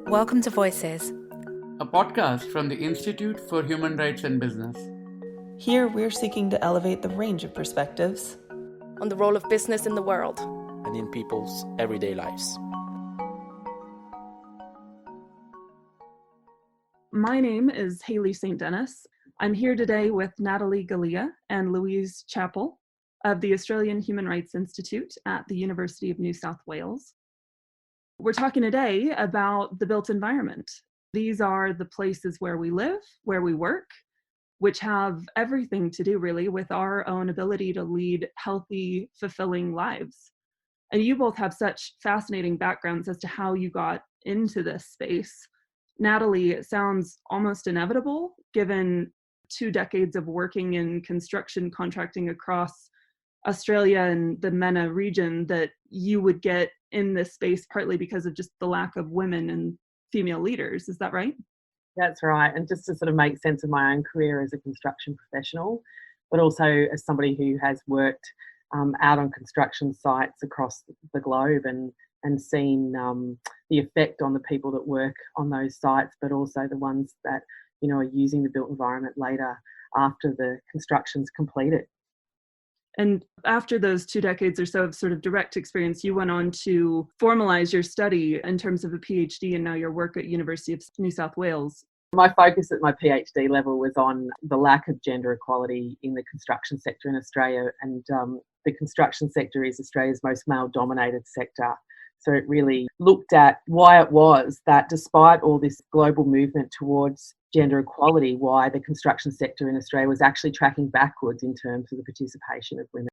Welcome to Voices, a podcast from the Institute for Human Rights and Business. Here we're seeking to elevate the range of perspectives on the role of business in the world and in people's everyday lives. My name is Haley St. Dennis. I'm here today with Natalie Galea and Louise Chappell of the Australian Human Rights Institute at the University of New South Wales. We're talking today about the built environment. These are the places where we live, where we work, which have everything to do really with our own ability to lead healthy, fulfilling lives. And you both have such fascinating backgrounds as to how you got into this space. Natalie, it sounds almost inevitable given 2 decades of working in construction contracting across Australia and the MENA region that you would get in this space partly because of just the lack of women and female leaders. Is that right? That's right. And just to sort of make sense of my own career as a construction professional, but also as somebody who has worked out on construction sites across the globe and seen the effect on the people that work on those sites, but also the ones that, are using the built environment later after the construction's completed. And after those 2 decades or so of sort of direct experience, you went on to formalize your study in terms of a PhD and now your work at University of New South Wales. My focus at my PhD level was on the lack of gender equality in the construction sector in Australia. And the construction sector is Australia's most male-dominated sector. So it really looked at why it was that despite all this global movement towards gender equality, why the construction sector in Australia was actually tracking backwards in terms of the participation of women.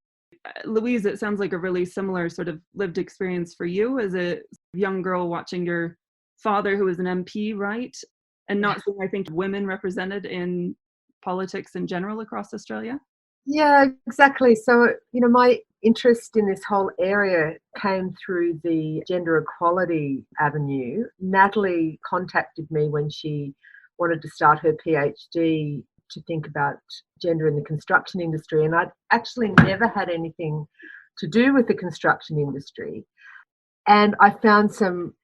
Louise, it sounds like a really similar sort of lived experience for you as a young girl watching your father, who was an MP, right? And not seeing, I think, women represented in politics in general across Australia. Yeah, exactly. So, my interest in this whole area came through the gender equality avenue. Natalie contacted me when she wanted to start her PhD to think about gender in the construction industry. And I'd actually never had anything to do with the construction industry. And I found some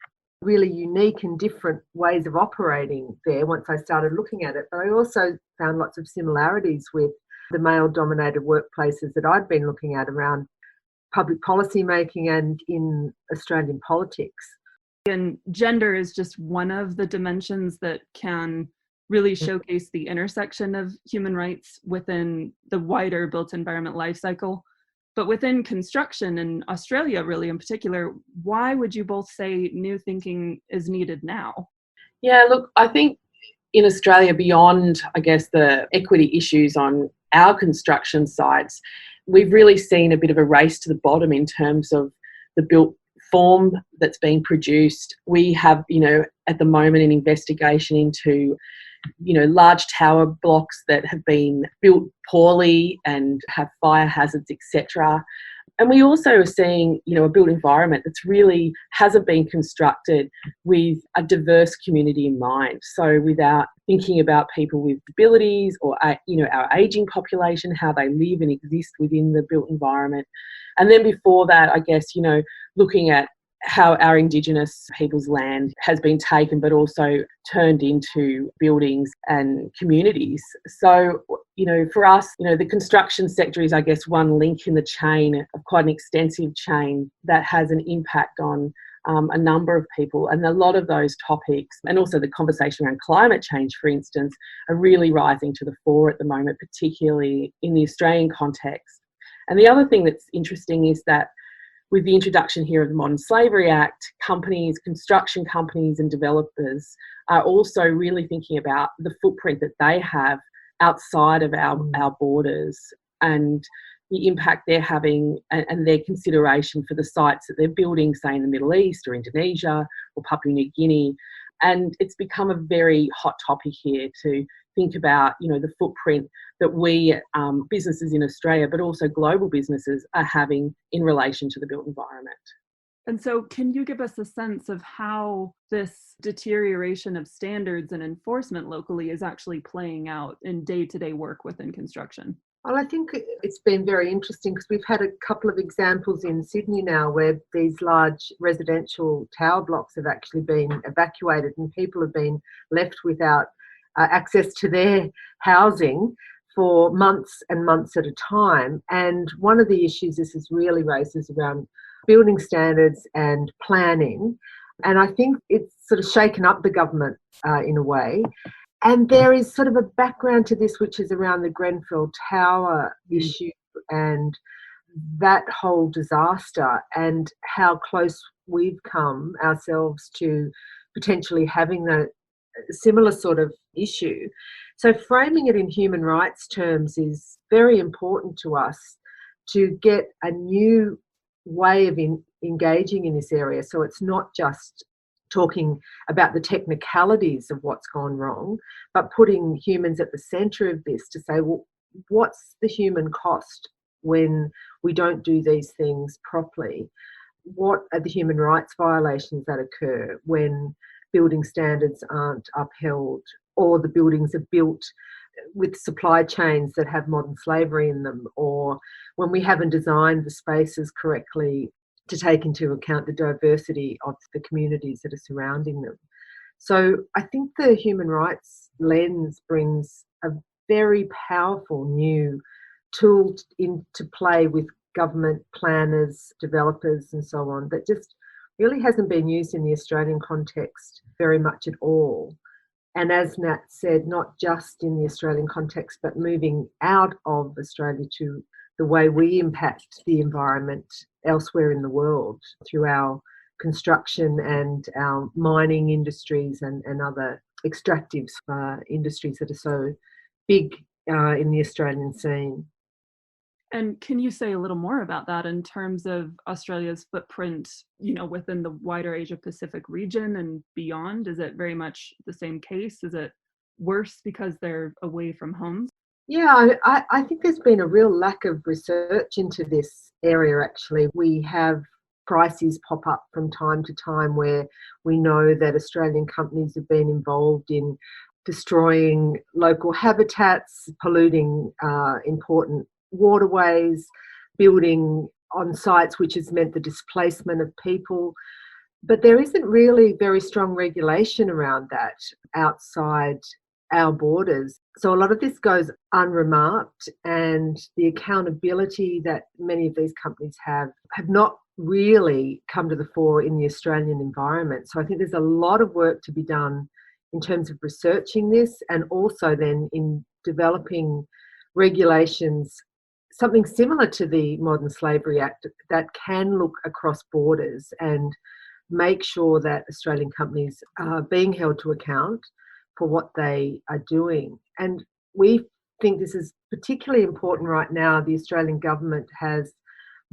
really unique and different ways of operating there once I started looking at it. But I also found lots of similarities with the male-dominated workplaces that I'd been looking at around public policy making and in Australian politics. And gender is just one of the dimensions that can really showcase the intersection of human rights within the wider built environment life cycle. But within construction in Australia, really in particular, why would you both say new thinking is needed now? Yeah, look, I think in Australia, beyond, I guess, the equity issues on our construction sites, we've really seen a bit of a race to the bottom in terms of the built form that's being produced. We have, at the moment an investigation into, large tower blocks that have been built poorly and have fire hazards, etc. And we also are seeing, a built environment that's really hasn't been constructed with a diverse community in mind. So without thinking about people with disabilities or, our ageing population, how they live and exist within the built environment. And then before that, I guess, looking at how our Indigenous people's land has been taken but also turned into buildings and communities. So, for us, the construction sector is, I guess, one link in the chain of quite an extensive chain that has an impact on a number of people. And a lot of those topics, and also the conversation around climate change, for instance, are really rising to the fore at the moment, particularly in the Australian context. And the other thing that's interesting is that with the introduction here of the Modern Slavery Act, companies, construction companies and developers are also really thinking about the footprint that they have outside of our borders and the impact they're having and their consideration for the sites that they're building, say in the Middle East or Indonesia or Papua New Guinea. And it's become a very hot topic here to think about, the footprint that we, businesses in Australia, but also global businesses are having in relation to the built environment. And so can you give us a sense of how this deterioration of standards and enforcement locally is actually playing out in day-to-day work within construction? Well, I think it's been very interesting because we've had a couple of examples in Sydney now where these large residential tower blocks have actually been evacuated and people have been left without access to their housing for months and months at a time. And one of the issues this has really raised is around building standards and planning. And I think it's sort of shaken up the government in a way. And there is sort of a background to this, which is around the Grenfell Tower issue and that whole disaster and how close we've come ourselves to potentially having a similar sort of issue. So framing it in human rights terms is very important to us to get a new way of engaging in this area. So it's not just talking about the technicalities of what's gone wrong, but putting humans at the centre of this to say, well, what's the human cost when we don't do these things properly? What are the human rights violations that occur when building standards aren't upheld or the buildings are built with supply chains that have modern slavery in them, or when we haven't designed the spaces correctly to take into account the diversity of the communities that are surrounding them. So I think the human rights lens brings a very powerful new tool into play with government planners, developers and so on that just really hasn't been used in the Australian context very much at all. And as Nat said, not just in the Australian context, but moving out of Australia to the way we impact the environment elsewhere in the world through our construction and our mining industries and other extractive industries that are so big in the Australian scene. And can you say a little more about that in terms of Australia's footprint, within the wider Asia Pacific region and beyond? Is it very much the same case? Is it worse because they're away from homes? Yeah, I think there's been a real lack of research into this area, actually. We have crises pop up from time to time where we know that Australian companies have been involved in destroying local habitats, polluting important waterways, building on sites which has meant the displacement of people. But there isn't really very strong regulation around that outside our borders. So a lot of this goes unremarked, and the accountability that many of these companies have not really come to the fore in the Australian environment. So I think there's a lot of work to be done in terms of researching this and also then in developing regulations, something similar to the Modern Slavery Act that can look across borders and make sure that Australian companies are being held to account for what they are doing. And we think this is particularly important right now. The Australian government has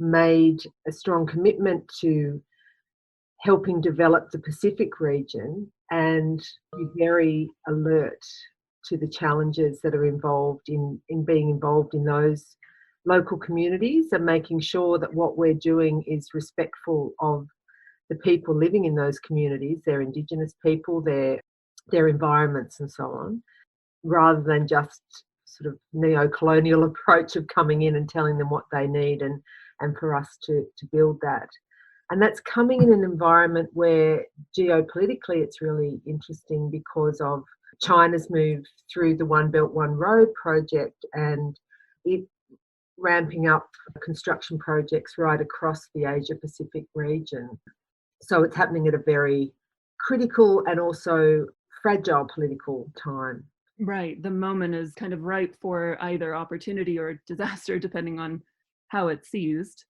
made a strong commitment to helping develop the Pacific region and be very alert to the challenges that are involved in being involved in those local communities and making sure that what we're doing is respectful of the people living in those communities, their Indigenous people, their environments and so on, rather than just sort of neo-colonial approach of coming in and telling them what they need and for us to build that. And that's coming in an environment where geopolitically it's really interesting because of China's move through the One Belt, One Road project and it ramping up construction projects right across the Asia Pacific region. So it's happening at a very critical and also fragile political time. Right. The moment is kind of ripe for either opportunity or disaster, depending on how it's seized.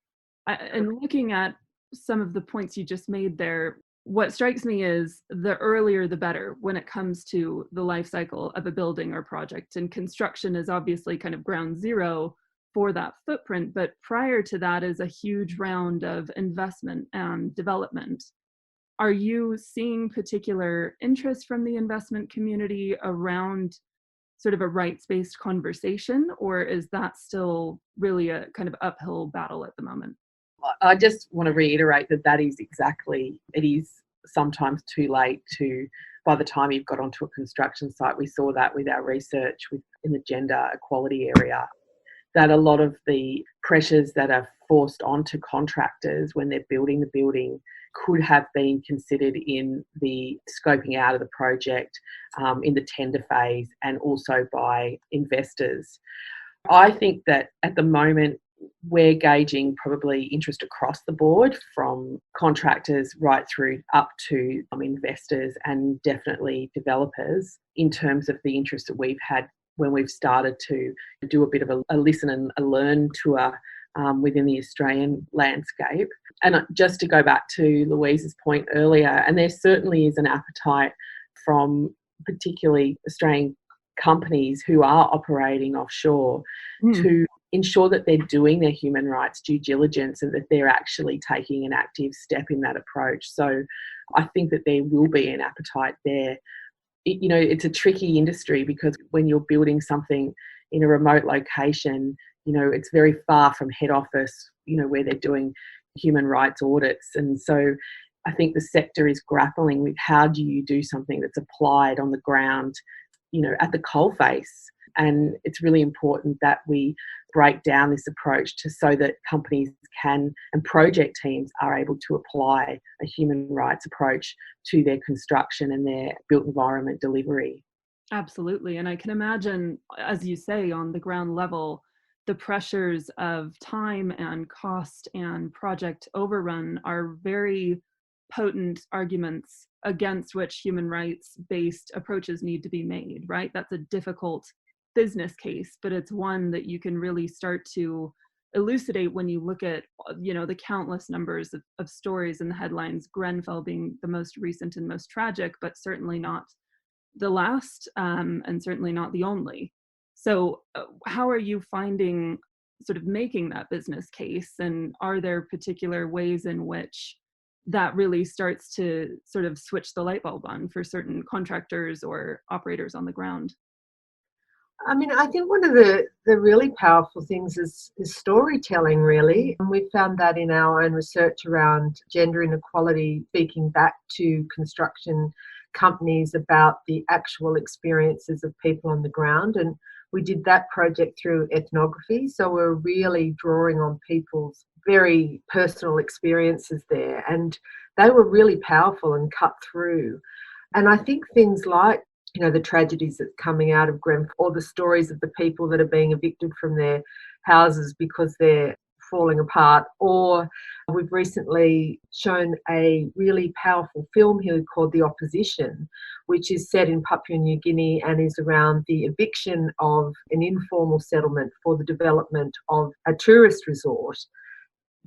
And looking at some of the points you just made there, what strikes me is the earlier the better when it comes to the life cycle of a building or project. And construction is obviously kind of ground zero for that footprint. But prior to that is a huge round of investment and development. Are you seeing particular interest from the investment community around sort of a rights-based conversation, or is that still really a kind of uphill battle at the moment? I just want to reiterate that is exactly, it is sometimes too late by the time you've got onto a construction site. We saw that with our research in the gender equality area, that a lot of the pressures that are forced onto contractors when they're building the building could have been considered in the scoping out of the project, in the tender phase, and also by investors. I think that at the moment we're gauging probably interest across the board, from contractors right through up to investors and definitely developers, in terms of the interest that we've had when we've started to do a bit of a listen and a learn tour within the Australian landscape. And just to go back to Louise's point earlier, and there certainly is an appetite from particularly Australian companies who are operating offshore to ensure that they're doing their human rights due diligence and that they're actually taking an active step in that approach. So I think that there will be an appetite there. It's a tricky industry because when you're building something in a remote location, it's very far from head office, where they're doing human rights audits. And so I think the sector is grappling with how do you do something that's applied on the ground, at the coalface. And it's really important that we break down this approach so that companies can, and project teams are able to apply a human rights approach to their construction and their built environment delivery. Absolutely. And I can imagine, as you say, on the ground level, the pressures of time and cost and project overrun are very potent arguments against which human rights-based approaches need to be made, right? That's a difficult business case, but it's one that you can really start to elucidate when you look at, the countless numbers of stories in the headlines, Grenfell being the most recent and most tragic, but certainly not the last, and certainly not the only. So how are you finding sort of making that business case? And are there particular ways in which that really starts to sort of switch the light bulb on for certain contractors or operators on the ground? I think one of the really powerful things is storytelling, really. And we found that in our own research around gender inequality, speaking back to construction companies about the actual experiences of people on the ground. And we did that project through ethnography. So we're really drawing on people's very personal experiences there. And they were really powerful and cut through. And I think things like, the tragedies that's coming out of Grenfell, or the stories of the people that are being evicted from their houses because they're falling apart, or we've recently shown a really powerful film here called The Opposition, which is set in Papua New Guinea and is around the eviction of an informal settlement for the development of a tourist resort.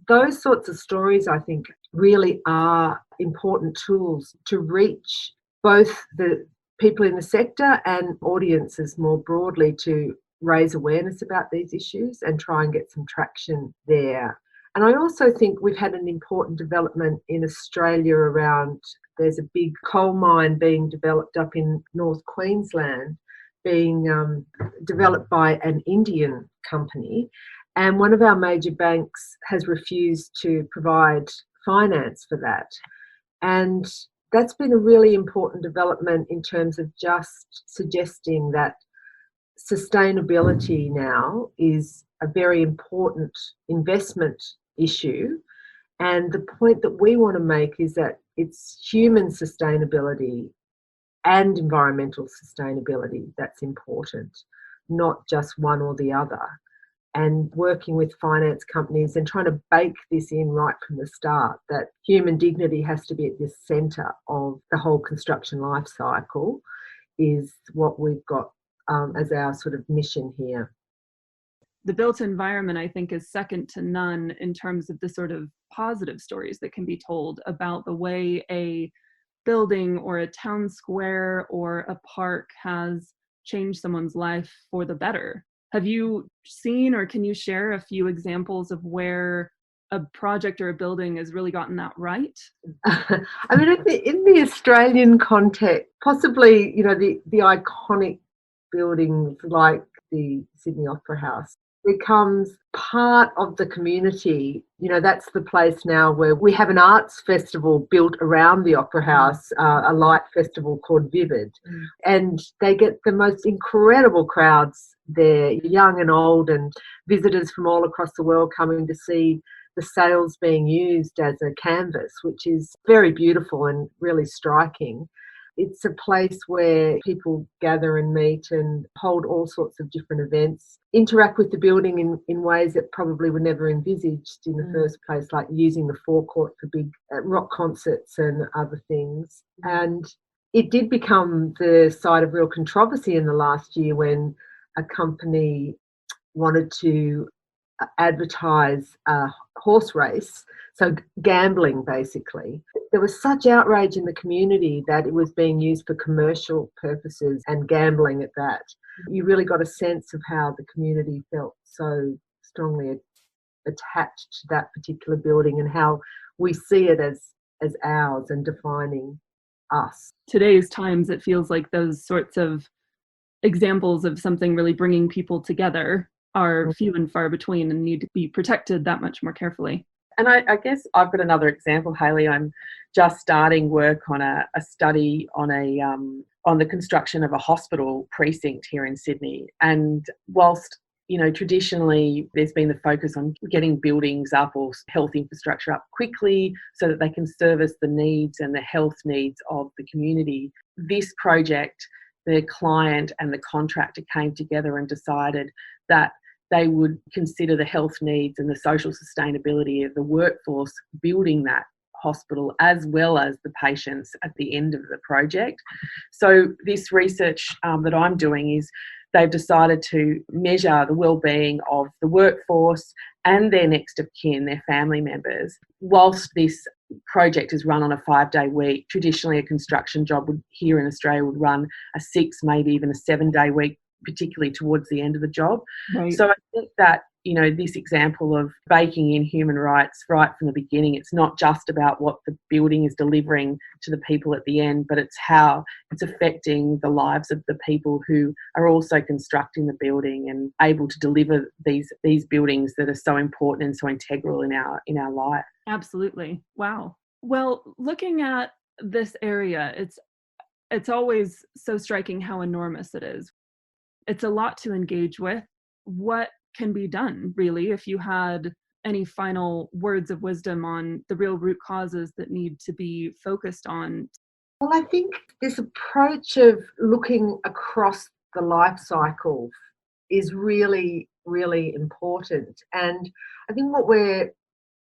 Those sorts of stories, I think, really are important tools to reach both the people in the sector and audiences more broadly to raise awareness about these issues and try and get some traction there. And I also think we've had an important development in Australia around, there's a big coal mine being developed up in North Queensland, being developed by an Indian company. And one of our major banks has refused to provide finance for that. And that's been a really important development in terms of just suggesting that sustainability now is a very important investment issue. And the point that we want to make is that it's human sustainability and environmental sustainability that's important, not just one or the other. And working with finance companies and trying to bake this in right from the start, that human dignity has to be at the centre of the whole construction life cycle, is what we've got as our sort of mission here. The built environment, I think, is second to none in terms of the sort of positive stories that can be told about the way a building or a town square or a park has changed someone's life for the better. Have you seen, or can you share a few examples of where a project or a building has really gotten that right? I mean, in the Australian context, possibly, the iconic buildings like the Sydney Opera House becomes part of the community. That's the place now where we have an arts festival built around the Opera House, a light festival called Vivid. And they get the most incredible crowds there, young and old, and visitors from all across the world coming to see the sails being used as a canvas, which is very beautiful and really striking. It's a place where people gather and meet and hold all sorts of different events, interact with the building in ways that probably were never envisaged in the first place, like using the forecourt for big rock concerts and other things. And it did become the site of real controversy in the last year when a company wanted to advertise a horse race, so gambling basically. There was such outrage in the community that it was being used for commercial purposes and gambling at that. You really got a sense of how the community felt so strongly attached to that particular building and how we see it as ours and defining us. Today's times, it feels like those sorts of examples of something really bringing people together are few and far between and need to be protected that much more carefully. And I guess I've got another example, Hayley. I'm just starting work on a study on on the construction of a hospital precinct here in Sydney. And whilst, traditionally there's been the focus on getting buildings up or health infrastructure up quickly so that they can service the needs and the health needs of the community, this project, the client and the contractor came together and decided that they would consider the health needs and the social sustainability of the workforce building that hospital as well as the patients at the end of the project. So this research that I'm doing is they've decided to measure the well-being of the workforce and their next of kin, their family members, whilst this project is run on a 5-day week. Traditionally, a construction job here in Australia would run a 6, maybe even a 7-day week, particularly towards the end of the job. Right. So I think that, this example of baking in human rights right from the beginning, it's not just about what the building is delivering to the people at the end, but it's how it's affecting the lives of the people who are also constructing the building and able to deliver these buildings that are so important and so integral in our life. Absolutely. Wow. Well, looking at this area, it's always so striking how enormous it is. It's a lot to engage with. What can be done, really, if you had any final words of wisdom on the real root causes that need to be focused on? Well, I think this approach of looking across the life cycle is really, really important. And I think what we're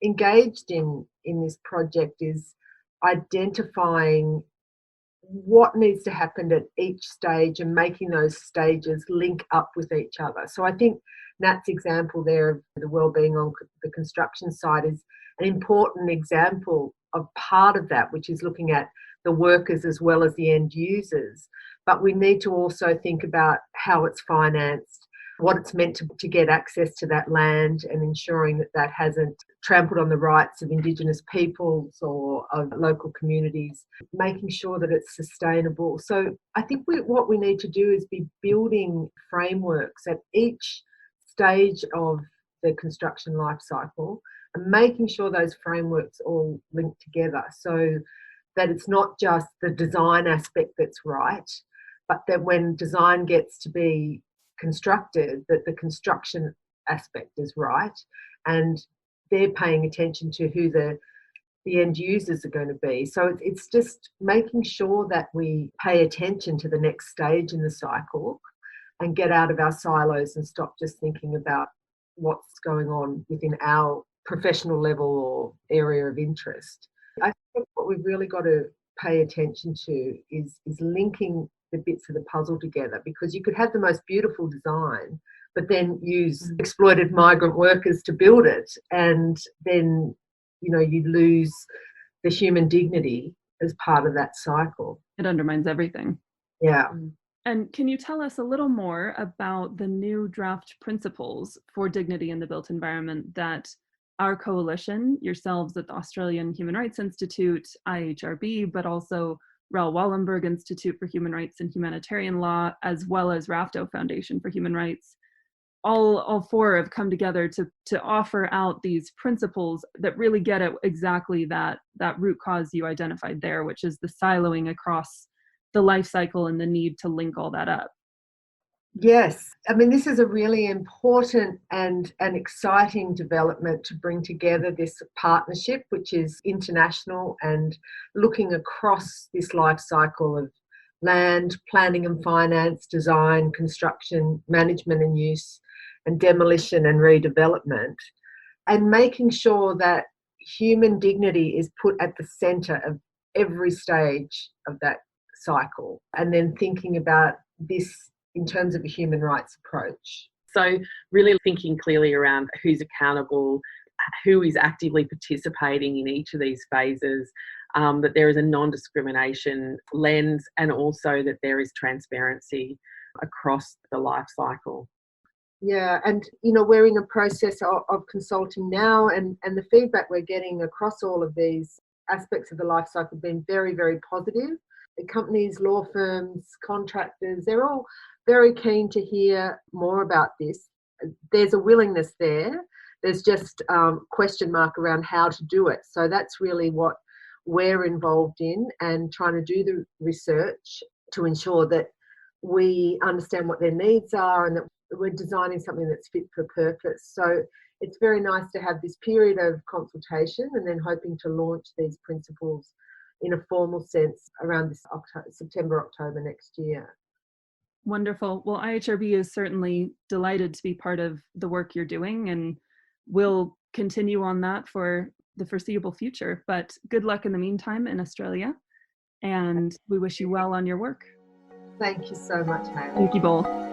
engaged in this project is identifying what needs to happen at each stage and making those stages link up with each other. So I think Nat's example there of the wellbeing on the construction site is an important example of part of that, which is looking at the workers as well as the end users. But we need to also think about how it's financed, what it's meant to get access to that land, and ensuring that that hasn't trampled on the rights of Indigenous peoples or of local communities, making sure that it's sustainable. So I think what we need to do is be building frameworks at each stage of the construction life cycle and making sure those frameworks all link together so that it's not just the design aspect that's right, but that when design gets to be constructed, that the construction aspect is right and they're paying attention to who the end users are going to be. So it's just making sure that we pay attention to the next stage in the cycle and get out of our silos and stop just thinking about what's going on within our professional level or area of interest. I think what we've really got to pay attention to is linking the bits of the puzzle together, because you could have the most beautiful design but then use exploited migrant workers to build it, and then you lose the human dignity as part of that cycle. It undermines everything. Yeah. And can you tell us a little more about the new draft principles for dignity in the built environment that our coalition, yourselves at the Australian Human Rights Institute, IHRB, but also Raoul Wallenberg Institute for Human Rights and Humanitarian Law, as well as RAFTO Foundation for Human Rights, all four have come together to offer out these principles that really get at exactly that root cause you identified there, which is the siloing across the life cycle and the need to link all that up? Yes, I mean, this is a really important and an exciting development to bring together this partnership, which is international and looking across this life cycle of land, planning and finance, design, construction, management and use, and demolition and redevelopment, and making sure that human dignity is put at the centre of every stage of that cycle, and then thinking about this in terms of a human rights approach. So really thinking clearly around who's accountable, who is actively participating in each of these phases, that there is a non-discrimination lens, and also that there is transparency across the life cycle. Yeah, and we're in a process of consulting now, and the feedback we're getting across all of these aspects of the life cycle have been very, very positive. The companies, law firms, contractors, they're all very keen to hear more about this. There's a willingness there. There's just question mark around how to do it. So that's really what we're involved in, and trying to do the research to ensure that we understand what their needs are and that we're designing something that's fit for purpose. So it's very nice to have this period of consultation and then hoping to launch these principles in a formal sense around this September, October next year. Wonderful. Well, IHRB is certainly delighted to be part of the work you're doing, and we'll continue on that for the foreseeable future. But good luck in the meantime in Australia, and we wish you well on your work. Thank you so much, Hayley. Thank you both.